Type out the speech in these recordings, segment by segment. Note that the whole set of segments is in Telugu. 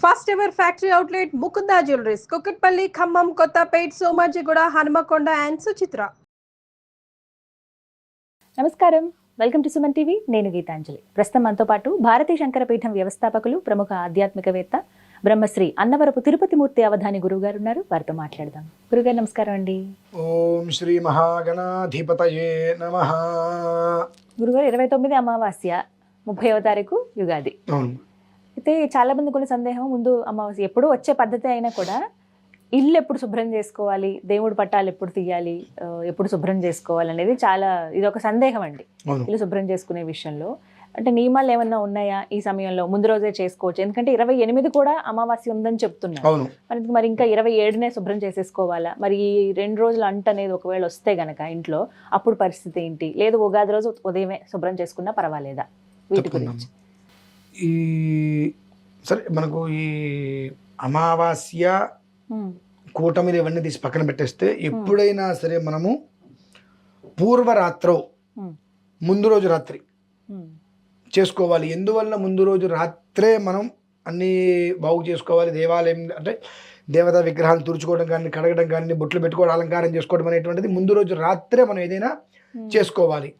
First ever factory outlet Mukunda jewelleries Kukatpally, Khammam, Kothapet, Somajiguda, Hanamkonda and Suchitra. నమస్కారం, వెల్కమ్ టు సుమన్ టీవీ. నేను గీతాంజలి. ప్రస్తుతం మనతో పాటు భారతీయ శంకరపీఠం వ్యవస్థాపకులు, ప్రముఖ ఆధ్యాత్మికవేత్త, బ్రహ్మశ్రీ అన్నవరపు తిరుపతి మూర్తి అవధాని గురువు గారు ఉన్నారు. వారితో మాట్లాడదాం. గురుగారు నమస్కారం అండి. ఓం శ్రీ మహాగణాధిపతయే నమః. గురుగారు 29 అమావాస్య, 30వ తారీఖు యుగాది. అయితే చాలా మంది కొన్ని సందేహం, ముందు అమావాస్య ఎప్పుడు వచ్చే పద్ధతి అయినా కూడా ఇల్లు ఎప్పుడు శుభ్రం చేసుకోవాలి, దేవుడి పట్టాలు ఎప్పుడు తీయాలి, ఎప్పుడు శుభ్రం చేసుకోవాలి అనేది చాలా ఇది ఒక సందేహం అండి. ఇల్లు శుభ్రం చేసుకునే విషయంలో అంటే నియమాలు ఏమన్నా ఉన్నాయా? ఈ సమయంలో ముందు రోజే చేసుకోవచ్చు, ఎందుకంటే 28 కూడా అమావాస్య ఉందని చెప్తున్నారు. మరి ఇంకా 27నే శుభ్రం చేసేసుకోవాలా? మరి ఈ 2 రోజులు అంట అనేది ఒకవేళ వస్తే గనక ఇంట్లో అప్పుడు పరిస్థితి ఏంటి? లేదు ఉగాది రోజు ఉదయమే శుభ్రం చేసుకున్నా పర్వాలేదా? వీటి గురించి ఈ సరే, మనకు ఈ అమావాస్య కూటమిలు ఇవన్నీ తీసి పక్కన పెట్టేస్తే, ఎప్పుడైనా సరే మనము పూర్వరాత్రో ముందు రోజు రాత్రి చేసుకోవాలి. ఎందువల్ల ముందు రోజు రాత్రే మనం అన్నీ బాగు చేసుకోవాలి. దేవాలయం అంటే దేవతా విగ్రహాలు తుడుచుకోవడం కానీ, కడగడం కానీ, బొట్లు పెట్టుకోవడం, అలంకారం చేసుకోవడం అనేటువంటిది ముందు రోజు రాత్రే మనం ఏదైనా చేసుకోవాలి.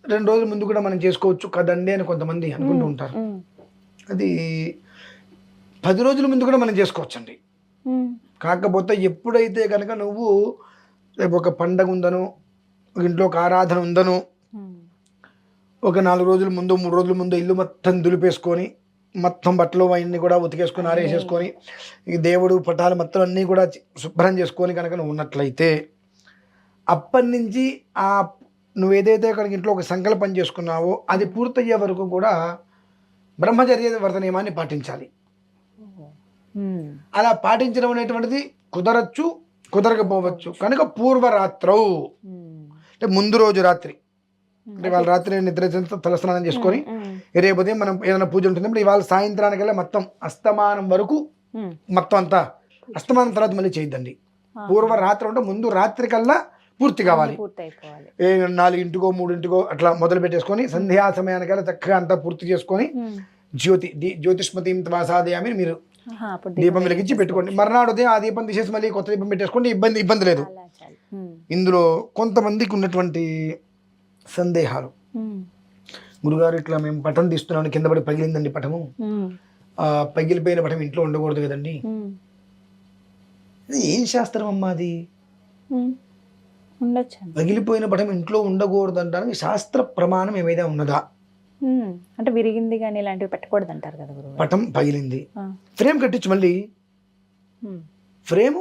2 రోజుల ముందు కూడా మనం చేసుకోవచ్చు కదండి అని కొంతమంది అనుకుంటూ ఉంటారు. అది 10 రోజుల ముందు కూడా మనం చేసుకోవచ్చండి. కాకపోతే ఎప్పుడైతే కనుక నువ్వు రేపు ఒక పండగ ఉందనో, ఇంట్లో ఒక ఆరాధన ఉందనో, ఒక 4 రోజుల ముందు 3 రోజుల ముందు ఇల్లు మొత్తం దులిపేసుకొని, మొత్తం బట్టలు అవన్నీ కూడా ఉతికేసుకొని ఆరేసేసుకొని, ఈ దేవుడు పటాలు మొత్తం అన్నీ కూడా శుభ్రం చేసుకొని కనుక నువ్వు ఉన్నట్లయితే, అప్పటి నుంచి నువ్వు ఏదైతే కనుక ఇంట్లో ఒక సంకల్పం చేసుకున్నావో అది పూర్తయ్యే వరకు కూడా బ్రహ్మచర్య వ్రత నియమాన్ని పాటించాలి. అలా పాటించడం అనేటువంటిది కుదరచ్చు, కుదరకపోవచ్చు. కనుక పూర్వరాత్రౌ అంటే ముందు రోజు రాత్రి, అంటే వాళ్ళ రాత్రి నిద్ర తలస్నానం చేసుకొని రేపు ఉదయం మనం ఏదైనా పూజ ఉంటుంది, ఇవాళ సాయంత్రానికల్లా మొత్తం అస్తమానం వరకు మొత్తం అంతా అస్తమానం తర్వాత మళ్ళీ చేయొద్దండి. పూర్వరాత్రి అంటే ముందు రాత్రి కల్లా పూర్తి కావాలి. 4 3 అట్లా మొదలు పెట్టేసుకొని సంధ్యా సమయానికల్లా చక్కగా అంతా పూర్తి చేసుకొని జ్యోతిష్మతీం తమాసాదయామి మీరు దీపం వెలిగించి పెట్టుకోండి. మర్నాడు ఉదయం ఆ దీపం తీసేసి మళ్ళీ కొత్త దీపం పెట్టేసుకోండి. ఇబ్బంది లేదు. ఇందులో కొంతమందికి ఉన్నటువంటి సందేహాలు, గురుగారు ఇట్లా మేము పటం తీస్తున్నాను, కింద పడి పగిలిందండి పటము, పగిలిపోయిన పటం ఇంట్లో ఉండకూడదు కదండి. ఏం శాస్త్రం అమ్మా అది? పగిలిపోయిన పటం ఇంట్లో ఉండకూడదు అంటానికి శాస్త్ర ప్రమాణం ఏమైనా ఉన్నదా? అంటే విరిగింది కానీ ఇలాంటివి పెట్టకూడదు అంటారు కదా గురువు. పటం పగిలింది, ఫ్రేమ్ కట్టించు, మళ్ళీ ఫ్రేమ్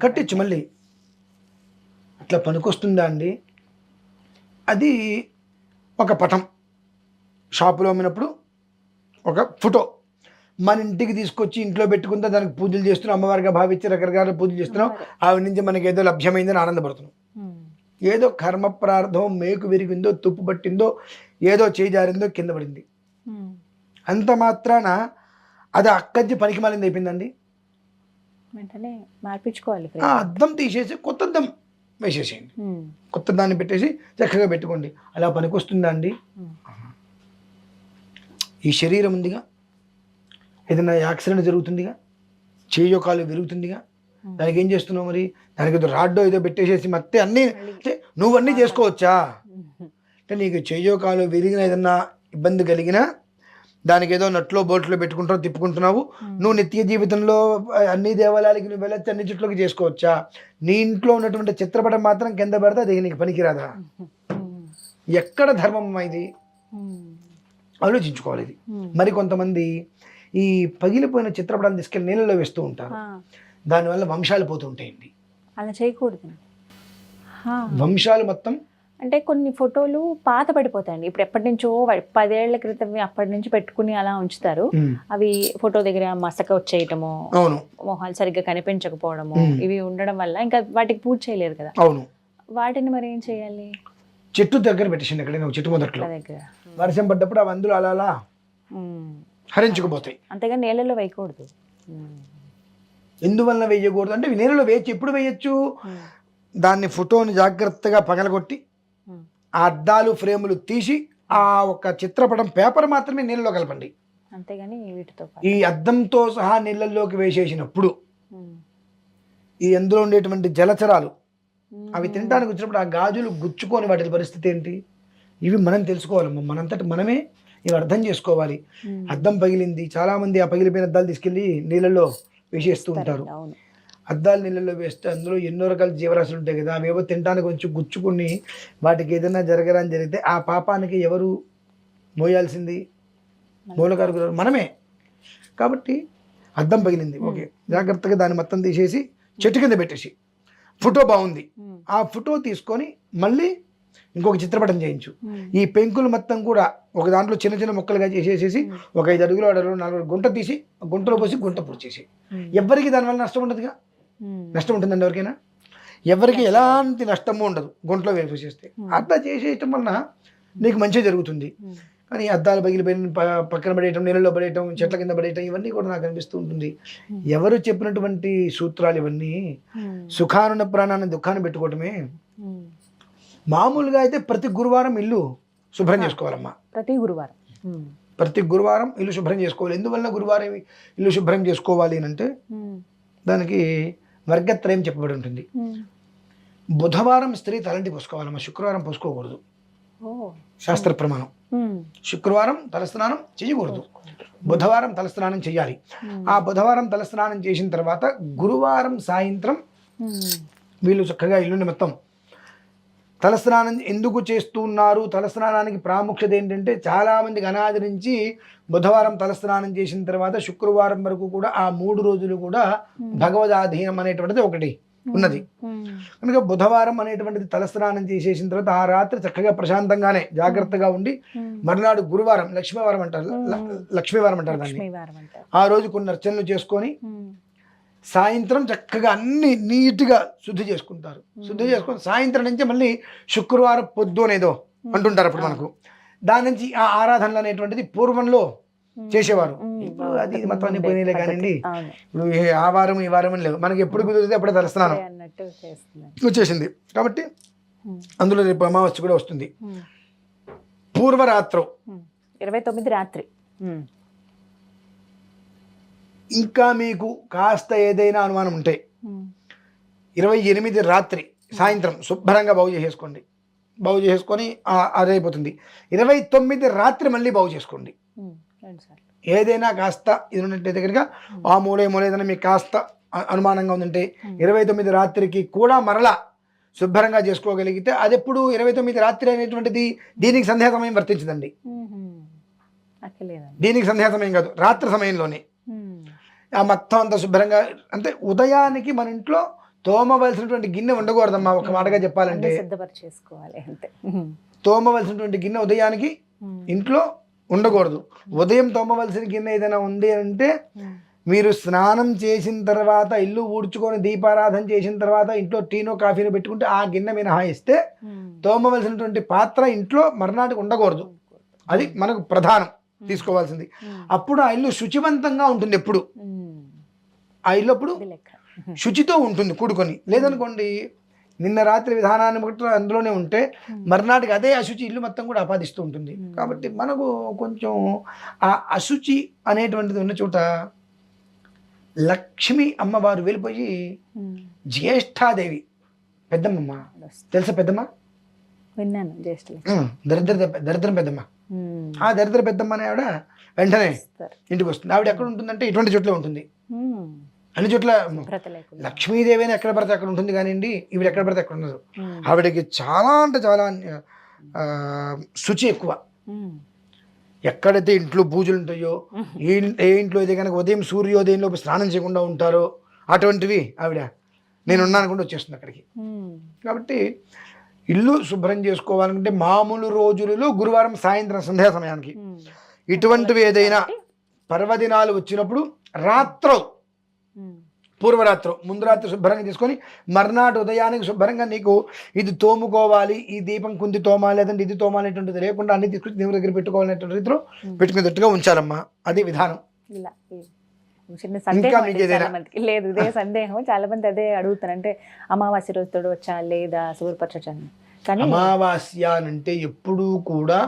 కట్టించు మళ్ళీ. అట్లా పనికొస్తుందా అండి? అది ఒక పటం షాపులో అమ్మినప్పుడు ఒక ఫోటో మన ఇంటికి తీసుకొచ్చి ఇంట్లో పెట్టుకుంటే దానికి పూజలు చేస్తున్నాం, అమ్మవారిగా భావించి రకరకాల పూజలు చేస్తున్నాం. ఆవిడ నుంచి మనకి ఏదో లభ్యమైందని ఆనందపడుతున్నాం. ఏదో కర్మ ప్రార్థం, మేకు విరిగిందో, తుప్పు పట్టిందో, ఏదో చేయి జారిందో, కింద పడింది, అంత మాత్రాన అది అక్కడి పనికి మాలింది అయిపోయిందండి. వెంటనే మార్పించుకోవాలి. అద్దం తీసేసి కొత్త అద్దం వేసేసేయండి, కొత్త దాన్ని పెట్టేసి చక్కగా పెట్టుకోండి. అలా పనికొస్తుందా అండి? ఈ శరీరం ఉందిగా, ఏదైనా యాక్సిడెంట్ జరుగుతుందిగా, చేయో కాలు విరుగుతుందిగా, దానికి ఏం చేస్తున్నావు మరి? దానికి ఏదో రాడ్డో ఏదో పెట్టేసేసి మత్తే అన్నీ అంటే నువ్వు అన్నీ చేసుకోవచ్చా? అంటే నీకు చేయో కాలు విరిగిన ఏదన్నా ఇబ్బంది కలిగినా దానికి ఏదో నట్లో బోట్లో పెట్టుకుంటావు, తిప్పుకుంటున్నావు. నువ్వు నిత్య జీవితంలో అన్ని దేవాలయాలకి నువ్వు వెళ్ళొచ్చు, అన్ని చుట్లకి చేసుకోవచ్చా? నీ ఇంట్లో ఉన్నటువంటి చిత్రపటం మాత్రం కింద పడితే అది నీకు పనికిరాదా? ఎక్కడ ధర్మం ఇది? ఆలోచించుకోవాలి ఇది. మరి కొంతమంది ఈ పగిలిపోయిన చిత్రపటాన్ని తీసుకెళ్ళి నీళ్ళలో వేస్తూ ఉంటారు. దానివల్ల వంశాలు పోతూ ఉంటాయండి. అలా చేయకూడదు. వంశాలు మొత్తం అంటే కొన్ని ఫోటోలు పాత పడిపోతాయండి. ఇప్పుడు ఎప్పటి నుంచో 10 ఏళ్ల క్రితం అప్పటి నుంచి పెట్టుకుని అలా ఉంచుతారు. అవి ఫోటో దగ్గర మసక వచ్చేయటము, మొహాలు సరిగ్గా కనిపించకపోవడము, ఇవి ఉండడం వల్ల ఇంకా వాటికి పూజ చేయలేరు కదా. అవును. వాటిని మరి ఏం చేయాలి? చెట్టు దగ్గర పెట్టేసింది, ఎక్కడైనా చెట్టు మొదట్లో దగ్గర వర్షం పడ్డప్పుడు అవి అందులో అలా అలా హరించుకుపోతాయి. అంతేగా నీళ్ళలో వేయకూడదు. ఎందువల్ల వేయకూడదు అంటే, నీళ్ళలో వేయచ్చు. ఎప్పుడు వేయచ్చు? దాన్ని ఫోటోని జాగ్రత్తగా పగలగొట్టి ఆ అద్దాలు ఫ్రేములు తీసి ఆ ఒక చిత్రపటం పేపర్ మాత్రమే నీళ్ళలో కలపండి. అంతేగాని వీటితో ఈ అద్దంతో సహా నీళ్ళల్లోకి వేసేసినప్పుడు ఉమ్. ఈ అందులో ఉండేటువంటి జలచరాలు అవి తినడానికి వచ్చినప్పుడు ఆ గాజులు గుచ్చుకొని వాటి పరిస్థితి ఏంటి, ఇవి మనం తెలుసుకోవాలమ్మా. మనంతటి మనమే ఇవి అర్థం చేసుకోవాలి. అద్దం పగిలింది, చాలా మంది ఆ పగిలిపోయిన అద్దాలు తీసుకెళ్ళి నీళ్ళల్లో వేసేస్తూ ఉంటారు. అవును. అద్దాలు నీళ్ళల్లో వేస్తే అందులో ఎన్నో రకాల జీవరాశులు ఉంటాయి కదా, అవేవో తినడానికి కొంచెం గుచ్చుకుని వాటికి ఏదైనా జరగరాని జరిగితే ఆ పాపానికి ఎవరు మోయాల్సింది? మూలకారకులు మనమే. కాబట్టి అద్దం పగిలింది, ఓకే, జాగ్రత్తగా దాన్ని మొత్తం తీసేసి చెట్టు కింద పెట్టేసి, ఫోటో బాగుంది, ఆ ఫోటో తీసుకొని మళ్ళీ ఇంకొక చిత్రపటం చేయించు. ఈ పెంకులు మొత్తం కూడా ఒక దాంట్లో చిన్న చిన్న ముక్కలుగా చేసేసి ఒక 5 అడుగులు 6 అడుగులు 4 గుంట తీసి గుంటలో పోసి గుంట పూడ్చేసి, ఎవరికి దానివల్ల నష్టం ఉండదుగా. నష్టం ఉంటుందండి ఎవరికైనా? ఎవరికి ఎలాంటి నష్టము ఉండదు గుంటలో వేసేస్తే. అట్లా చేసేయటం వలన నీకు మంచి జరుగుతుంది. కానీ అద్దాలు పగిలిపోయిన పక్కన పడేయటం, నీళ్ళలో పడేయటం, చెట్ల కింద పడేయటం, ఇవన్నీ కూడా నాకు అనిపిస్తూ ఉంటుంది. ఎవరు చెప్పినటువంటి సూత్రాలు ఇవన్నీ? సుఖానున్న ప్రాణాన్ని దుఃఖాన్ని పెట్టుకోవటమే. మామూలుగా అయితే ప్రతి గురువారం ఇల్లు శుభ్రం చేసుకోవాలమ్మా. ప్రతి గురువారం ఇల్లు శుభ్రం చేసుకోవాలి. ఎందువల్ల గురువారం ఇల్లు శుభ్రం చేసుకోవాలి అంటే దానికి వర్గత్రయం చెప్పబడి ఉంటుంది. బుధవారం స్త్రీ తలంటి పోసుకోవాలమ్మా, శుక్రవారం పోసుకోకూడదు, శాస్త్ర ప్రమాణం. శుక్రవారం తలస్నానం చేయకూడదు, బుధవారం తలస్నానం చేయాలి. ఆ బుధవారం తలస్నానం చేసిన తర్వాత గురువారం సాయంత్రం వీళ్ళు చక్కగా ఇల్లుని మొత్తం తలస్నానం ఎందుకు చేస్తున్నారు? తలస్నానానికి ప్రాముఖ్యత ఏంటంటే చాలామందికి అనాది నుంచి బుధవారం తలస్నానం చేసిన తర్వాత శుక్రవారం వరకు కూడా ఆ 3 రోజులు కూడా భగవదాధీనం అనేటువంటిది ఒకటి ఉన్నది. కనుక బుధవారం అనేటువంటిది తలస్నానం చేసేసిన తర్వాత ఆ రాత్రి చక్కగా ప్రశాంతంగానే జాగ్రత్తగా ఉండి మరునాడు గురువారం లక్ష్మీవారం అంటారు దాన్ని, ఆ రోజు కొన్ని అర్చనలు చేసుకొని సాయంత్రం చక్కగా అన్ని నీట్గా శుద్ధి చేసుకుంటారు. శుద్ధి చేసుకొని సాయంత్రం నుంచి మళ్ళీ శుక్రవారం పొద్దు అనేదో అంటుంటారు. అప్పుడు మనకు దాని నుంచి ఆ ఆరాధనలు అనేటువంటిది పూర్వంలో చేసేవారు. ఇప్పుడు అది మొత్తం అన్ని పోయినాయిలే కానివ్వండి. ఇప్పుడు ఆ వారం ఈ వారం అని లేవు, మనకి ఎప్పుడు కుదిరితే అప్పుడే తలస్నానం వచ్చేసింది. కాబట్టి అందులో రేపు అమావాస్య కూడా వస్తుంది. పూర్వరాత్రం 29 రాత్రి. ఇంకా మీకు కాస్త ఏదైనా అనుమానం ఉంటే 28 రాత్రి సాయంత్రం శుభ్రంగా బాగు చేసేసుకోండి. బాగు చేసుకొని అదైపోతుంది. 29 రాత్రి మళ్ళీ బాగు చేసుకోండి. ఏదైనా కాస్త ఇది ఉన్నట్టయితే కనుక ఆ మూల ఏదైనా మీకు కాస్త అనుమానంగా ఉందంటే 29 రాత్రికి కూడా మరలా శుభ్రంగా చేసుకోగలిగితే అది ఎప్పుడు 29 రాత్రి అనేటువంటిది దీనికి సంధ్యా సమయం వర్తించదండి. దీనికి సంధ్యా సమయం కాదు, రాత్రి సమయంలోనే ఆ మొత్తం అంతా శుభ్రంగా. అంటే ఉదయానికి మన ఇంట్లో తోమవలసినటువంటి గిన్నె ఉండకూడదమ్మా. ఒక మాటగా చెప్పాలంటే తోమవలసినటువంటి గిన్నె ఉదయానికి ఇంట్లో ఉండకూడదు. ఉదయం తోమవలసిన గిన్నె ఏదైనా ఉంది అంటే మీరు స్నానం చేసిన తర్వాత ఇల్లు ఊడ్చుకొని దీపారాధన చేసిన తర్వాత ఇంట్లో టీనో కాఫీనో పెట్టుకుంటే ఆ గిన్నె మినహాయిస్తే తోమవలసినటువంటి పాత్ర ఇంట్లో మర్నాటికి ఉండకూడదు. అది మనకు ప్రధానం తీసుకోవాల్సింది. అప్పుడు ఆ ఇల్లు శుచివంతంగా ఉంటుంది. ఎప్పుడు ఆ ఇల్లు అప్పుడు శుచితో ఉంటుంది కూడుకొని. లేదనుకోండి నిన్న రాత్రి విధానాన్ని బట్టి అందులోనే ఉంటే మర్నాటికి అదే అశుచి ఇల్లు మొత్తం కూడా ఆపాదిస్తూ ఉంటుంది. కాబట్టి మనకు కొంచెం ఆ అశుచి అనేటువంటిది ఉన్న చోట లక్ష్మి అమ్మవారు వెళ్ళిపోయి జ్యేష్ఠాదేవి పెద్దమ్మ తెలుసా? పెద్దమ్మ విన్నాను, దరిద్రం పెద్దమ్మ. ఆ దరిద్ర పెద్దమ్మ అనే ఆవిడ వెంటనే ఇంటికి వస్తుంది. ఆవిడ ఎక్కడ ఉంటుందంటే ఇటువంటి చోట్ల ఉంటుంది, అన్ని చోట్ల. లక్ష్మీదేవి అని ఎక్కడ పడితే అక్కడ ఉంటుంది కానివ్వండి, ఈవిడ ఎక్కడ పడితే అక్కడ ఉండదు. ఆవిడకి చాలా అంటే చాలా శుచి ఎక్కువ. ఎక్కడైతే ఇంట్లో పూజలు ఉంటాయో, ఏ ఇంట్లో అయితే కనుక ఉదయం సూర్యోదయంలో స్నానం చేయకుండా ఉంటారో అటువంటివి ఆవిడ నేనున్నాను కూడా వచ్చేస్తుంది అక్కడికి. కాబట్టి ఇల్లు శుభ్రం చేసుకోవాలంటే మామూలు రోజులలో గురువారం సాయంత్రం సంధ్యా సమయానికి, ఇటువంటివి ఏదైనా పర్వదినాలు వచ్చినప్పుడు రాత్రం పూర్వరాత్రం ముందు రాత్రి శుభ్రంగా తీసుకొని మర్నాడు ఉదయానికి శుభ్రంగా నీకు ఇది తోముకోవాలి, ఈ దీపం కుంది తోమాలి, లేదంటే ఇది తోమాలి అనేటువంటిది లేకుండా అన్ని తీసుకొచ్చి దేవుడి దగ్గర పెట్టుకోవాలనేటువంటి రీతిలో పెట్టుకునేటట్టుగా ఉంచాలమ్మా. అది విధానం. చిన్న సందేహం లేదు, ఇదే సందేహం చాలా మంది అదే అడుగుతారు. అంటే అమావాస్య రోజు తోడవచ్చా లేదా శుభ్రపరచచ్చా? కానీ అమావాస్య అంటే ఎప్పుడూ కూడా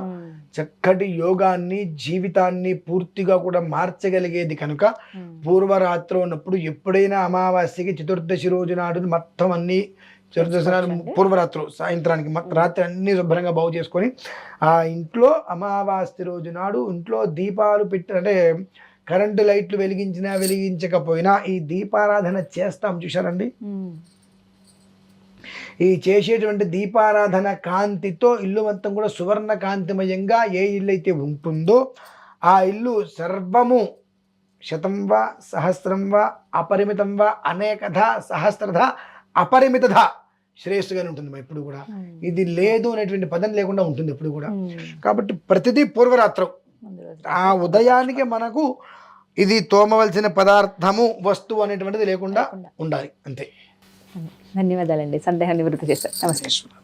చక్కటి యోగాన్ని జీవితాన్ని పూర్తిగా కూడా మార్చగలిగేది కనుక పూర్వరాత్రి ఉన్నప్పుడు ఎప్పుడైనా అమావాస్యకి చతుర్దశి రోజు నాడు మొత్తం అన్ని చతుర్దశి నాడు పూర్వరాత్రి సాయంత్రానికి మొత్తం రాత్రి అన్ని శుభ్రంగా బాగు చేసుకొని ఆ ఇంట్లో అమావాస్య రోజు నాడు ఇంట్లో దీపాలు పెట్టి అంటే కరెంటు లైట్లు వెలిగించినా వెలిగించకపోయినా ఈ దీపారాధన చేస్తాం చూశారండి. ఈ చేసేటువంటి దీపారాధన కాంతితో ఇల్లు మొత్తం కూడా సువర్ణ కాంతిమయంగా ఏ ఇల్లు అయితే ఉంటుందో ఆ ఇల్లు సర్వము శతం వా సహస్రం వా అపరిమితం వా అనేకధ సహస్రధ అపరిమితధ శ్రేయస్సుగానే ఉంటుంది ఎప్పుడు కూడా. ఇది లేదు అనేటువంటి పదం లేకుండా ఉంటుంది ఎప్పుడు కూడా. కాబట్టి ప్రతిదీ పూర్వరాత్రం ఆ ఉదయానికి మనకు ఇది తోమవలసిన పదార్థము వస్తువు అనేటువంటిది లేకుండా ఉండాలి అంతే. ధన్యవాదాలండి, సందేహం నివృత్తి చేశారు. నమస్తే.